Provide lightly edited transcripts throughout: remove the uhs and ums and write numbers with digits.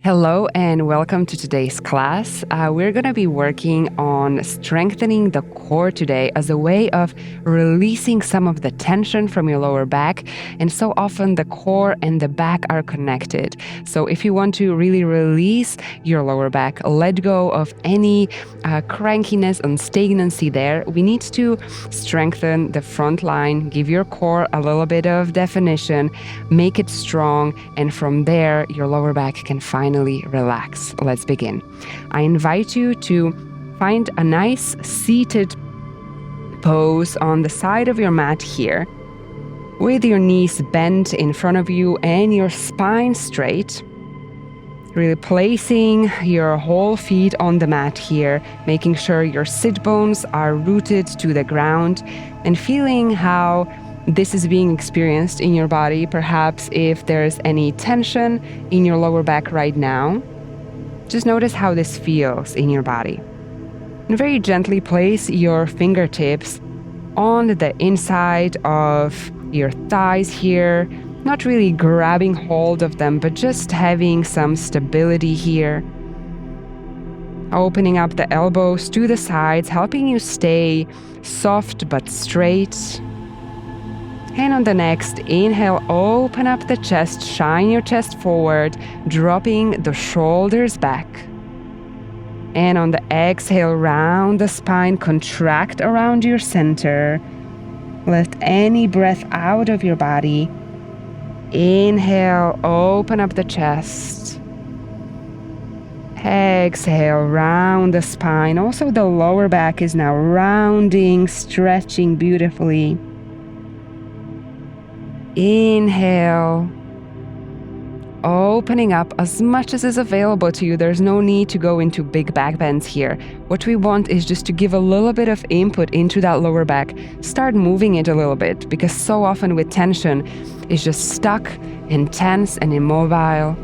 Hello and welcome to today's class. We're going to be working on strengthening the core today as a way of releasing some of the tension from your lower back. And so often the core and the back are connected. So if you want to really release your lower back, let go of any crankiness and stagnancy there, we need to strengthen the front line, give your core a little bit of definition, make it strong, and from there your lower back can finally relax. Let's begin. I invite you to find a nice seated pose on the side of your mat here, with your knees bent in front of you and your spine straight. Really placing your whole feet on the mat here, making sure your sit bones are rooted to the ground and feeling how this is being experienced in your body. Perhaps if there's any tension in your lower back right now, just notice how this feels in your body. And very gently place your fingertips on the inside of your thighs here, not really grabbing hold of them, but just having some stability here. Opening up the elbows to the sides, helping you stay soft but straight. And on the next inhale, open up the chest, shine your chest forward, dropping the shoulders back. And on the exhale, round the spine, contract around your center. Let any breath out of your body. Inhale, open up the chest. Exhale, round the spine. Also, the lower back is now rounding, stretching beautifully. Inhale, opening up as much as is available to you. There's no need to go into big back bends here. What we want is just to give a little bit of input into that lower back. Start moving it a little bit, because so often with tension, it's just stuck and tense and immobile.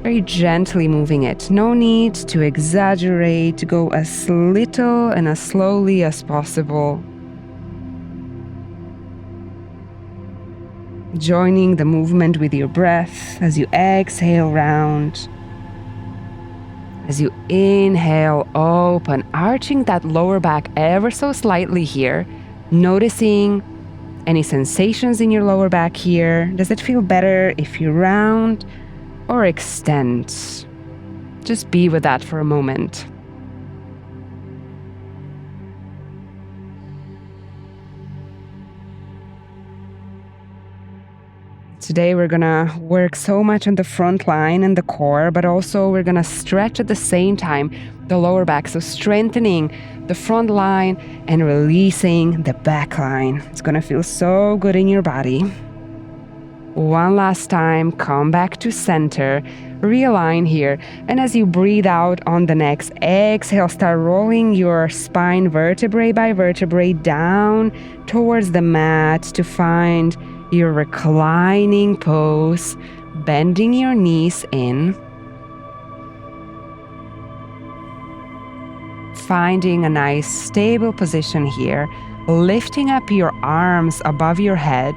Very gently moving it. No need to exaggerate. Go as little and as slowly as possible. Joining the movement with your breath as you exhale round. As you inhale, open, arching that lower back ever so slightly here, noticing any sensations in your lower back here. Does it feel better if you round or extend? Just be with that for a moment. Today we're gonna work so much on the front line and the core, but also we're gonna stretch at the same time the lower back. So strengthening the front line and releasing the back line. It's gonna feel so good in your body. One last time, come back to center, realign here. And as you breathe out on the next exhale, start rolling your spine vertebrae by vertebrae down towards the mat to find your reclining pose, bending your knees in, finding a nice stable position here, lifting up your arms above your head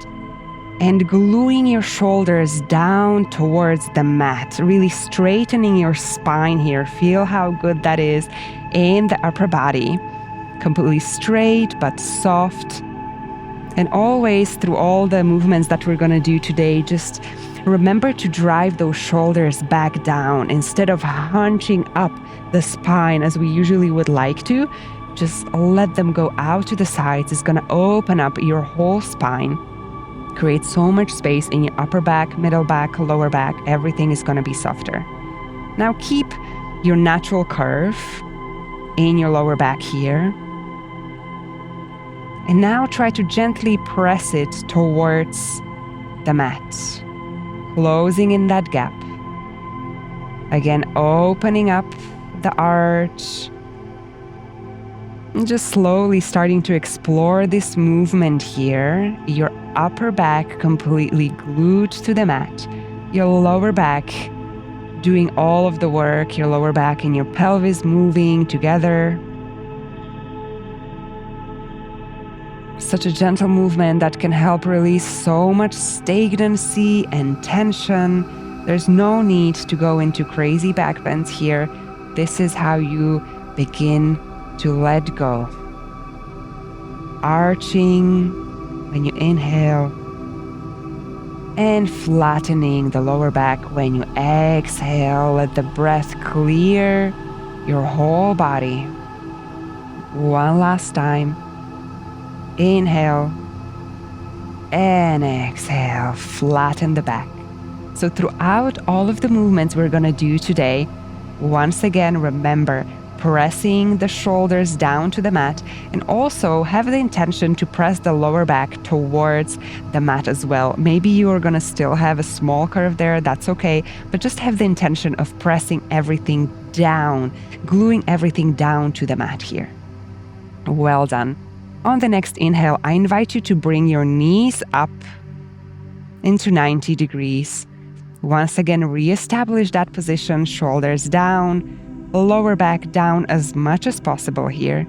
and gluing your shoulders down towards the mat, really straightening your spine here. Feel how good that is in the upper body, completely straight but soft. And always through all the movements that we're gonna do today, just remember to drive those shoulders back down instead of hunching up the spine as we usually would like to. Just let them go out to the sides. It's gonna open up your whole spine, create so much space in your upper back, middle back, lower back. Everything is gonna be softer. Now keep your natural curve in your lower back here. And now try to gently press it towards the mat, closing in that gap. Again, opening up the arch. And just slowly starting to explore this movement here. Your upper back completely glued to the mat. Your lower back doing all of the work. Your lower back and your pelvis moving together. Such a gentle movement that can help release so much stagnancy and tension There's no need to go into crazy back bends here. This is how you begin to let go. Arching when you inhale and flattening the lower back when you exhale. Let the breath clear your whole body. One last time. Inhale and exhale. Flatten the back. So throughout all of the movements we're going to do today, once again, remember pressing the shoulders down to the mat, and also have the intention to press the lower back towards the mat as well. Maybe you are going to still have a small curve there, that's okay, but just have the intention of pressing everything down, gluing everything down to the mat here. Well done. On the next inhale, I invite you to bring your knees up into 90 degrees. Once again, reestablish that position, shoulders down, lower back down as much as possible here.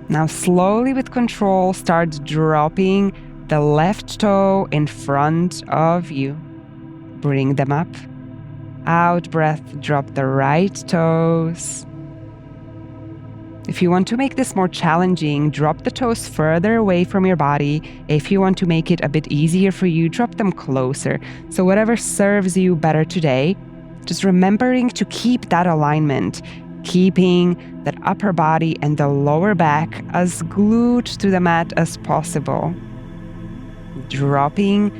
Now slowly with control, start dropping the left toe in front of you. Bring them up. Out breath, drop the right toes. If you want to make this more challenging, drop the toes further away from your body. If you want to make it a bit easier for you, drop them closer. So whatever serves you better today. Just remembering to keep that alignment, keeping that upper body and the lower back as glued to the mat as possible. Dropping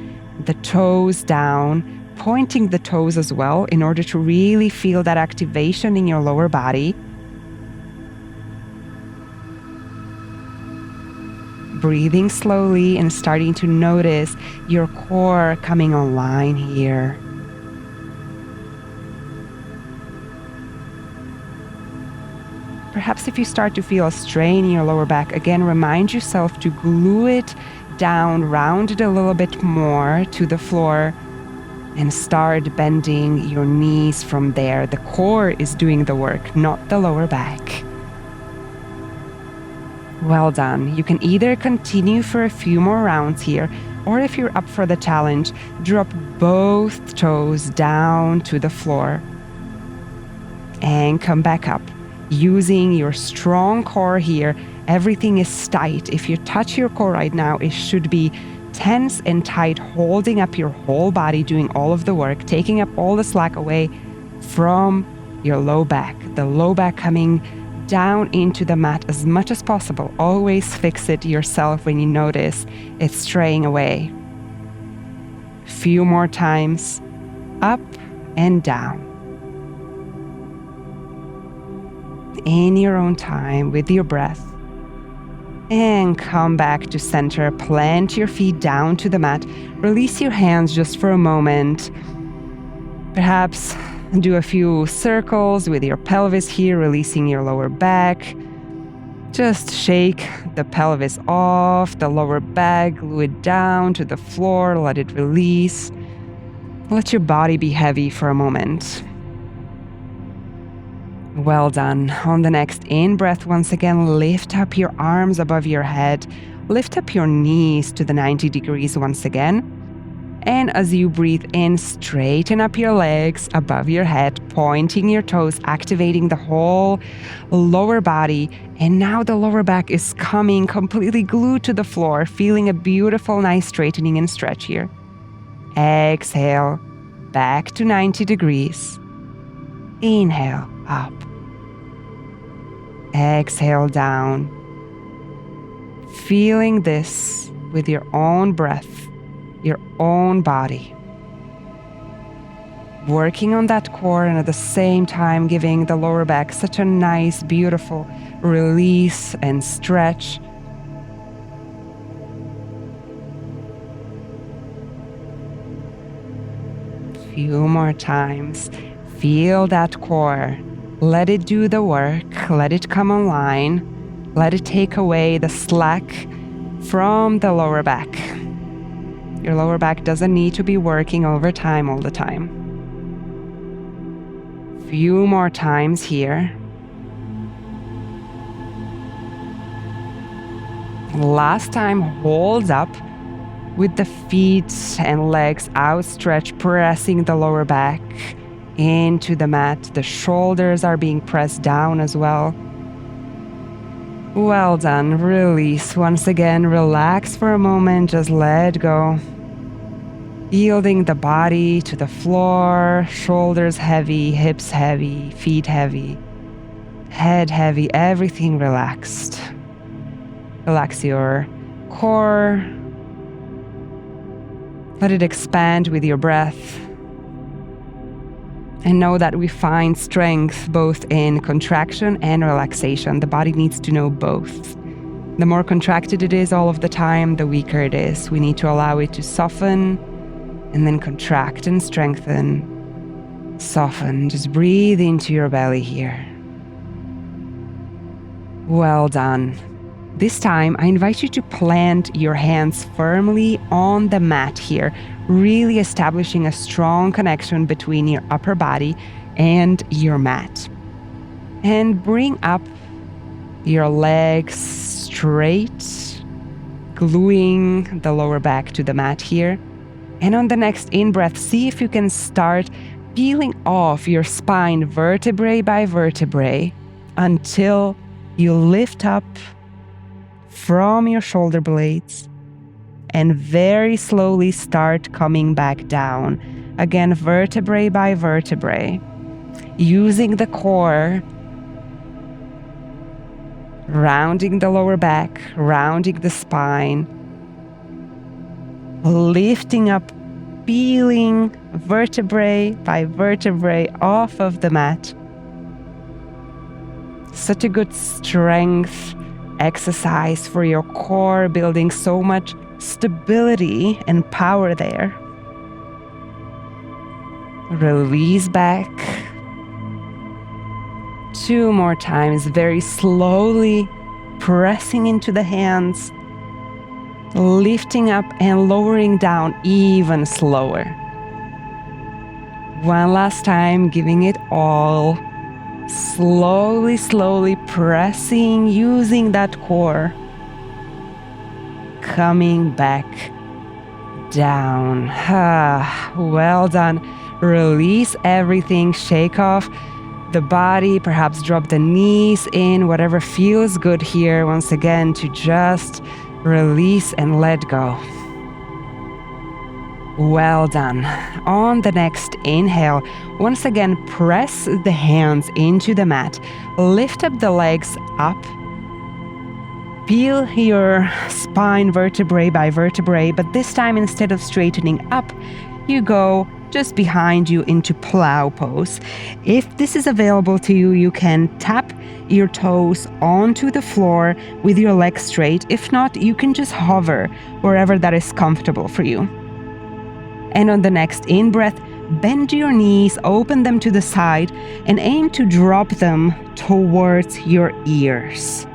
the toes down, pointing the toes as well in order to really feel that activation in your lower body. Breathing slowly and starting to notice your core coming online here. Perhaps if you start to feel a strain in your lower back, again, remind yourself to glue it down, round it a little bit more to the floor, and start bending your knees from there. The core is doing the work, not the lower back. Well done. You can either continue for a few more rounds here, or if you're up for the challenge, drop both toes down to the floor and come back up. Using your strong core here, everything is tight. If you touch your core right now, it should be tense and tight, holding up your whole body, doing all of the work, taking up all the slack away from your low back. The low back coming down into the mat as much as possible. Always fix it yourself when you notice it's straying away. Few more times, up and down. In your own time with your breath. And come back to center. Plant your feet down to the mat. Release your hands just for a moment. Perhaps do a few circles with your pelvis here, releasing your lower back. Just shake the pelvis off, the lower back, glue it down to the floor, let it release. Let your body be heavy for a moment. Well done. On the next in-breath, once again, lift up your arms above your head. Lift up your knees to the 90 degrees once again. And as you breathe in, straighten up your legs above your head, pointing your toes, activating the whole lower body. And now the lower back is coming completely glued to the floor, feeling a beautiful, nice straightening and stretch here. Exhale, back to 90 degrees. Inhale, up. Exhale, down. Feeling this with your own breath, your own body. Working on that core and at the same time giving the lower back such a nice, beautiful release and stretch. Few more times. Feel that core. Let it do the work. Let it come online. Let it take away the slack from the lower back. Your lower back doesn't need to be working overtime all the time. Few more times here. Last time, hold up with the feet and legs outstretched, pressing the lower back into the mat. The shoulders are being pressed down as well. Well done. Release. Once again, relax for a moment. Just let go. Yielding the body to the floor. Shoulders heavy, hips heavy, feet heavy, head heavy, everything relaxed. Relax your core. Let it expand with your breath. And know that we find strength both in contraction and relaxation. The body needs to know both. The more contracted it is all of the time, the weaker it is. We need to allow it to soften and then contract and strengthen. Soften. Just breathe into your belly here. Well done. This time, I invite you to plant your hands firmly on the mat here, really establishing a strong connection between your upper body and your mat. And bring up your legs straight, gluing the lower back to the mat here. And on the next in-breath, see if you can start peeling off your spine vertebrae by vertebrae until you lift up from your shoulder blades and very slowly start coming back down. Again, vertebrae by vertebrae, using the core, rounding the lower back, rounding the spine, lifting up, peeling vertebrae by vertebrae off of the mat. Such a good strength exercise for your core, building so much stability and power there. Release back. 2 more times, very slowly pressing into the hands, lifting up and lowering down even slower. One last time, giving it all. Slowly, slowly pressing, using that core. Coming back down. Well done. Release everything. Shake off the body. Perhaps drop the knees in. Whatever feels good here. Once again, to just release and let go. Well done. On the next inhale, once again, press the hands into the mat. Lift up the legs up. Peel your spine vertebrae by vertebrae, but this time instead of straightening up, you go just behind you into plow pose. If this is available to you, you can tap your toes onto the floor with your legs straight. If not, you can just hover wherever that is comfortable for you. And on the next in-breath, bend your knees, open them to the side, and aim to drop them towards your ears.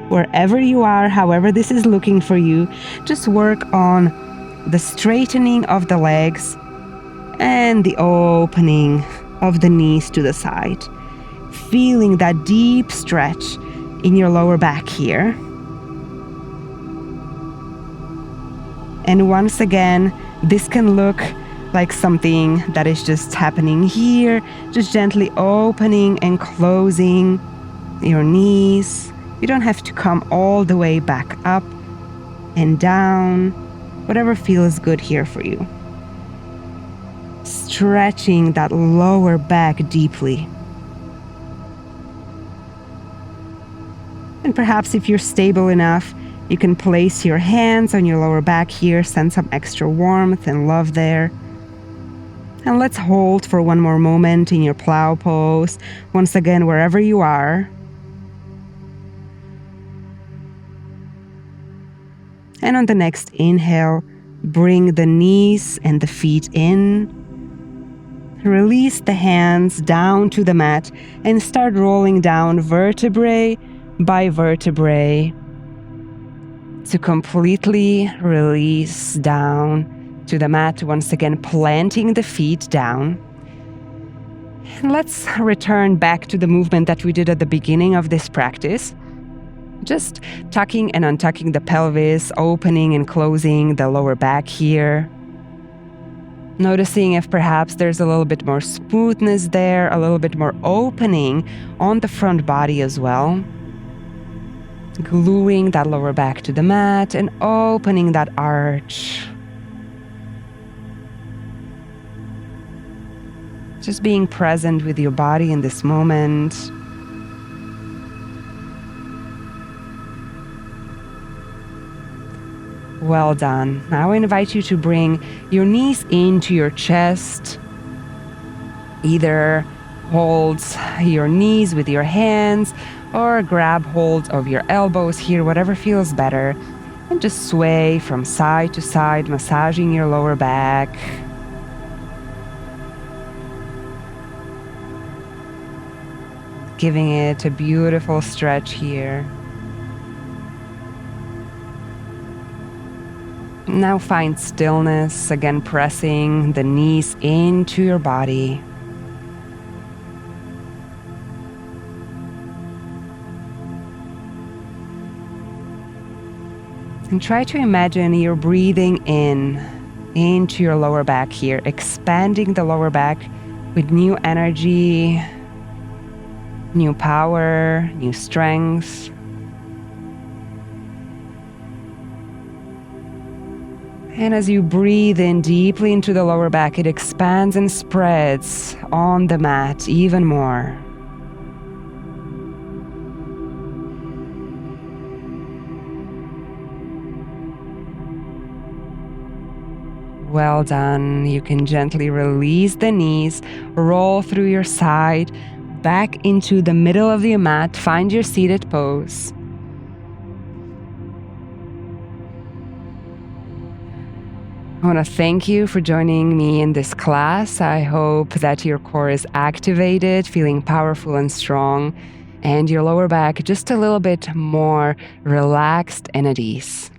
Wherever you are, however this is looking for you, just work on the straightening of the legs and the opening of the knees to the side. Feeling that deep stretch in your lower back here. And once again, this can look like something that is just happening here, just gently opening and closing your knees. You don't have to come all the way back up and down, whatever feels good here for you. Stretching that lower back deeply. And perhaps if you're stable enough, you can place your hands on your lower back here, send some extra warmth and love there. And let's hold for one more moment in your plow pose. Once again, wherever you are. And on the next inhale, bring the knees and the feet in. Release the hands down to the mat and start rolling down vertebrae by vertebrae to completely release down to the mat. Once again, planting the feet down. And let's return back to the movement that we did at the beginning of this practice. Just tucking and untucking the pelvis, opening and closing the lower back here. Noticing if perhaps there's a little bit more smoothness there, a little bit more opening on the front body as well. Gluing that lower back to the mat and opening that arch. Just being present with your body in this moment. Well done. Now I invite you to bring your knees into your chest. Either hold your knees with your hands or grab hold of your elbows here, whatever feels better. And just sway from side to side, massaging your lower back. Giving it a beautiful stretch here. Now find stillness, again pressing the knees into your body. And try to imagine you're breathing in into your lower back here, expanding the lower back with new energy, new power, new strength. And as you breathe in deeply into the lower back, it expands and spreads on the mat even more. Well done. You can gently release the knees, roll through your side, back into the middle of your mat, find your seated pose. I want to thank you for joining me in this class. I hope that your core is activated, feeling powerful and strong, and your lower back just a little bit more relaxed and at ease.